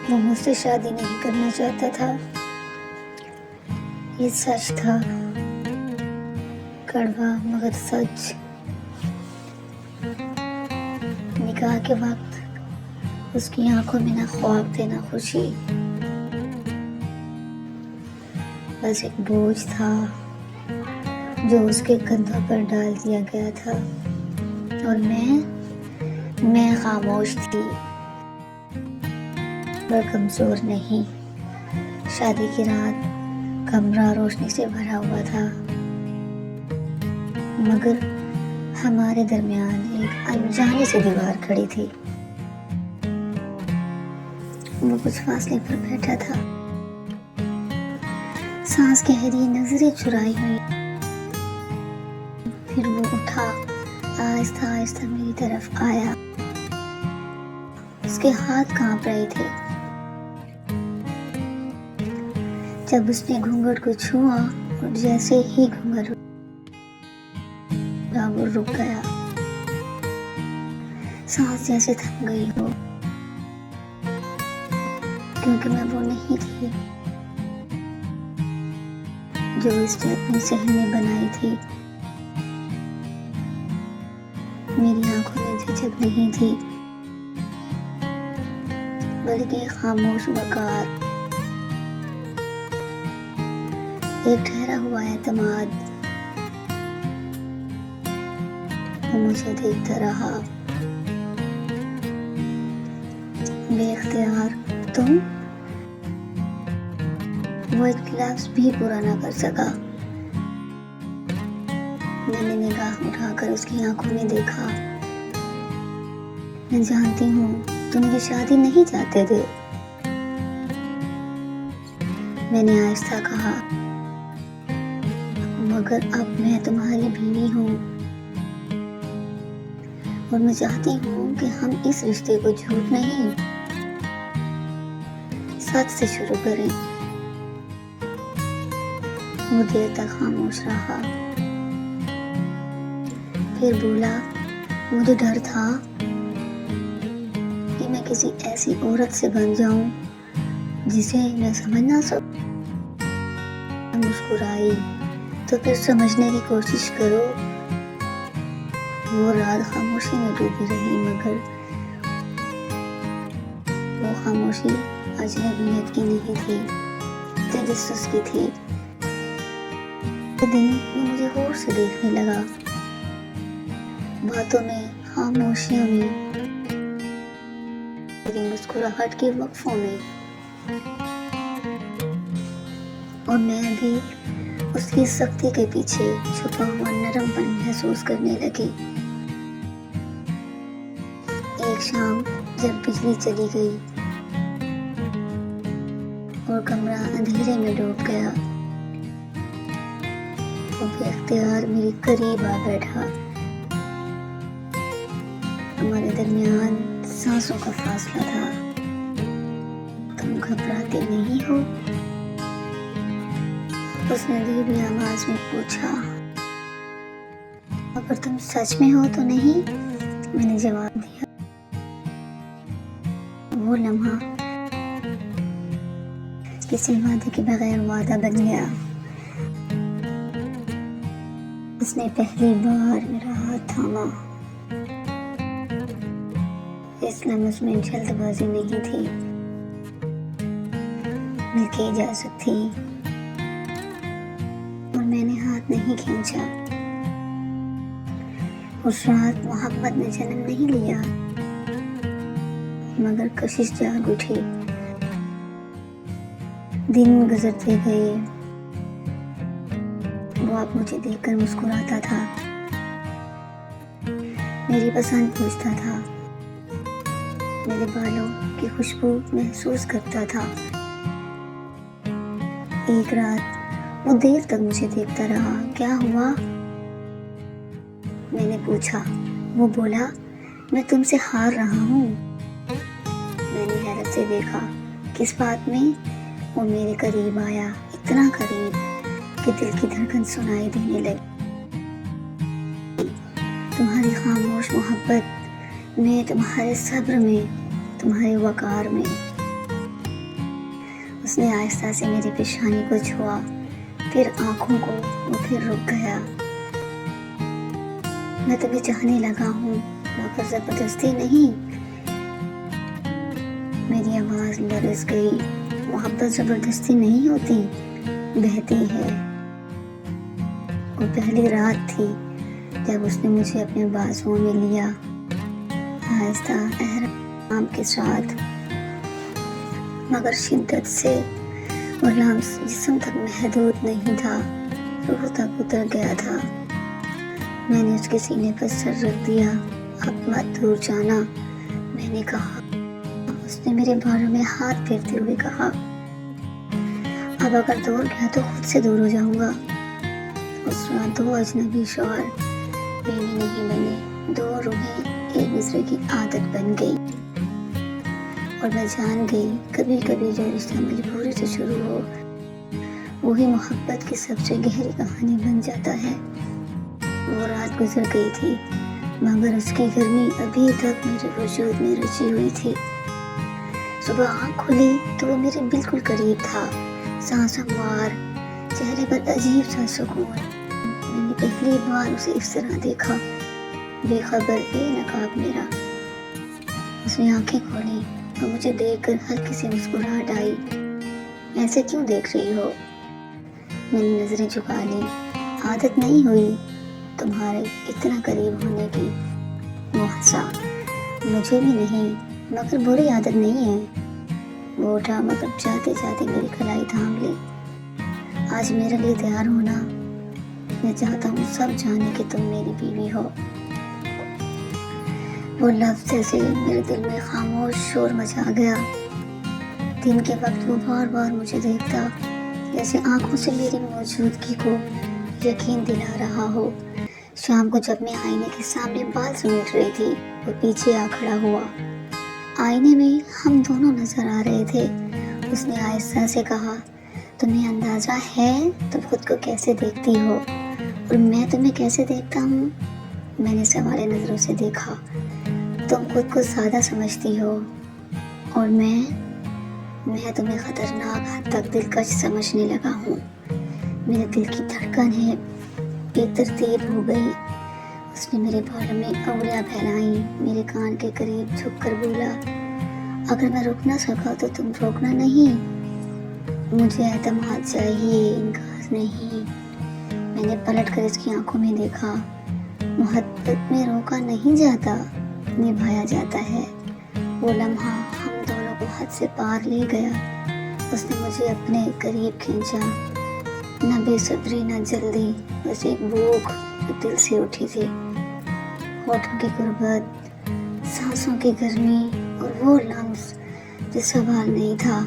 वो मुझसे शादी नहीं करना चाहता था। ये सच था, कड़वा मगर सच। निकाह के वक्त उसकी आंखों में ना ख्वाब थे ना खुशी, बस एक बोझ था जो उसके कंधों पर डाल दिया गया था। और मैं खामोश थी, पर कमजोर नहीं। शादी की रात कमरा रोशनी से भरा हुआ था, मगर हमारे दरमियान एक अनजानी सी दीवार खड़ी थी। वो कुछ फासले पर बैठा था, सांस गहरी, नजरें चुराई हुई। फिर वो उठा, आहिस्ता आहिस्ता मेरी तरफ आया। उसके हाथ कांप रहे थे। जब उसने घूंघट को छुआ और जैसे ही घूंघट उठा, वो रुक गया। सांस जैसे थम गई हो, क्योंकि मैं वो नहीं थी जो इसने अपनी सहन में बनाई थी। मेरी आंखों में झिझक नहीं थी, बल्कि खामोश वकार, एक ठहरा हुआ एतमाद। वो मुझे देखता रहा, बेख्तियार। तुम? वो एक लफ्ज़ भी पूरा ना कर सका। मैंने निगाह उठाकर उसकी आंखों में देखा। मैं जानती हूँ तुम ये शादी नहीं चाहते थे, मैंने आहिस्ता कहा, मगर अब मैं तुम्हारी बीवी हूँ और मैं चाहती हूँ कि हम इस रिश्ते को झूठ नहीं, सच से शुरू करें। वो देर तक खामोश रहा, फिर बोला, मुझे डर था कि मैं किसी ऐसी औरत से बन जाऊं जिसे मैं समझ ना सकूं। मुस्कुराई, तो फिर समझने की कोशिश करो। वो रात खामोशी में डूबी रही, मगर वो खामोशी अजनबियत की नहीं थी, तजस्सुस की थी। दिन वो मुझे गौर से देखने लगा, बातों में, खामोशियों में, मेरी मुस्कुराहट के वक्फों में। और मैं भी उसकी सख्ती के पीछे छुपा हुआ नरमपन महसूस करने लगी। एक शाम जब बिजली चली गई और कमरा अंधेरे में डूब गया, वो बेख्तियार मेरे करीब आ बैठा। हमारे दरमियान सांसों का फासला था। तुम घबराते नहीं हो? उसने धीमी आवाज में पूछा। अगर तुम सच में हो तो नहीं, मैंने जवाब दिया। वो लम्हा किसी वादे के बगैर वादा बन गया। उसने पहली बार मेरा हाथ थामा। इस लम्हे में जल्दबाजी नहीं थी, बल्कि इजाजत थी। और मैंने हाथ नहीं खींचा। उस रात मोहब्बत ने जन्म नहीं लिया, मगर कशिश जाग उठी। दिन गुजरते गए, वो अब मुझे देखकर मुस्कुराता था, मेरी पसंद पूछता था, मेरे बालों की खुशबू महसूस करता था। एक रात वो देर तक मुझे देखता रहा। क्या हुआ? मैंने पूछा। वो बोला, मैं तुमसे हार रहा हूँ। मैंने हैरत से देखा। किस बात में? वो मेरे करीब आया, इतना करीब कि दिल की धड़कन सुनाई देने लगी। तुम्हारी खामोश मोहब्बत में, तुम्हारे सब्र में, तुम्हारे वकार में। उसने आहिस्ता से मेरी पेशानी को छुआ, फिर आंखों को, वो फिर रुक गया। मैं तुम्हें चाहने लगा हूँ मगर जबरदस्ती नहीं। मेरी आवाज लरज गई। मोहब्बत जबरदस्ती नहीं होती, बहती है। वो पहली रात थी जब उसने मुझे अपने बाजुओं में लिया, आहिस्ता एहराम के साथ, मगर शिद्दत से। वो लम्स जिस्म तक महदूद नहीं था, रूह तक उतर गया था। मैंने उसके सीने पर सर रख दिया। अब मत दूर जाना, मैंने कहा। उसने मेरे बालों में हाथ फेरते हुए कहा, अब अगर दूर गया तो खुद से दूर हो जाऊंगा। उस रात 2 अजनबी शौहर बीवी नहीं बने, 2 रूहें एक दूसरे की आदत बन गई। और मैं जान गई, कभी कभी जो रिश्ता मजबूरी से शुरू हो वही मोहब्बत की सबसे गहरी कहानी बन जाता है। वो रात गुजर गई थी मगर उसकी गर्मी अभी तक मेरे वजूद में रची हुई थी। सुबह आँख खुली तो वो मेरे बिल्कुल करीब था, सांस हमवार, चेहरे पर अजीब सा सुकून। मैंने पहली बार उसे इस तरह देखा, बेखबर बेनकाब मेरा। उसने आंखें खोली और मुझे देखकर हल्की सी मुस्कुराहट आई। ऐसे क्यों देख रही हो? मैंने नजरें झुका ली। आदत नहीं हुई तुम्हारे इतना करीब होने की। वो हंसा। मुझे भी नहीं, मगर बुरी आदत नहीं है। वो उठा मगर जाते जाते मेरी कलाई थाम ली। आज मेरे लिए तैयार होना, मैं चाहता हूँ सब जाने कि तुम मेरी बीवी हो। वो लफ्ज़ से मेरे दिल में खामोश शोर मचा गया। दिन के वक्त वो बार बार मुझे देखता, जैसे आंखों से मेरी मौजूदगी को यकीन दिला रहा हो। शाम को जब मैं आईने के सामने बाल समेट रही थी, वो पीछे आ खड़ा हुआ। आईने में हम दोनों नजर आ रहे थे। उसने आहिस्ता से कहा, तुम्हें अंदाजा है तुम खुद को कैसे देखती हो और मैं तुम्हें कैसे देखता हूँ? मैंने सवाले नजरों से देखा। तुम खुद को ज्यादा समझती हो और मैं तुम्हें खतरनाक हद तक दिलकश समझने लगा हूँ। मेरे दिल की धड़कन है बेतरतीब हो गई। उसने मेरे बालों में उंगलियां फैलाई, मेरे कान के करीब झुककर बोला, अगर मैं रुक ना सका तो तुम रोकना नहीं। मुझे एतमाद चाहिए, इनकार नहीं। मैंने पलट कर इसकी आंखों में देखा। मोहब्बत में रोका नहीं जाता, निभाया जाता है। वो लम्हा हम दोनों को हद से पार ले गया। उसने मुझे अपने करीब खींचा। न बेसब्री न जल्दी, बस एक भूख जो दिल से उठी थी। होठों की गुर्बत, सांसों की गर्मी और वो लम्स जो सवाल नहीं था,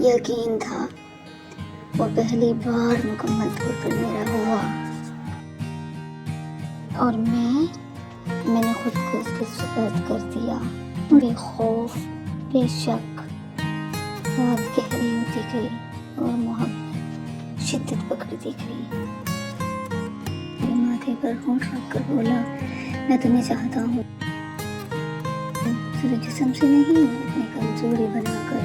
यकीन था। वो पहली बार मुकम्मल तौर पर मेरा हुआ और मैंने खुद को उसके सुपर्द कर दिया। बेखौफ, बेशक। रात गहरी होती गई और मोहब्बत शिद्दत पकड़ती गई। मेरे माथे पर होंठ रखकर बोला, मैं तुम्हें चाहता हूँ, सिर्फ जिस्म से नहीं, अपनी कमजोरी बनाकर।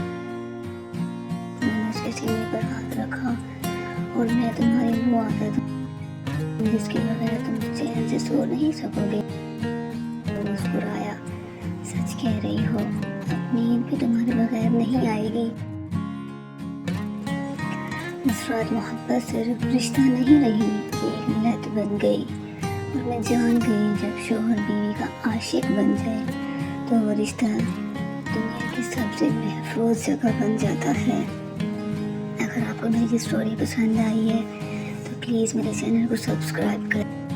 मैंने उसके सीने पर हाथ रखा और मैं तुम्हारी वो आदत हूँ जिसके बगैर तुम चैन से सो नहीं सकोगे। मुस्कुराया, सच कह रही हो, अब नींद भी तुम्हारे बगैर नहीं आएगी। इस रात मोहब्बत सिर्फ रिश्ता नहीं रही, एक लत बन गई। और मैं जान गई, जब शौहर बीवी का आशिक बन जाए तो वो रिश्ता दुनिया की सबसे महफूज जगह बन जाता है। अगर आपको मेरी स्टोरी पसंद आई है तो प्लीज़ मेरे चैनल को सब्सक्राइब करें।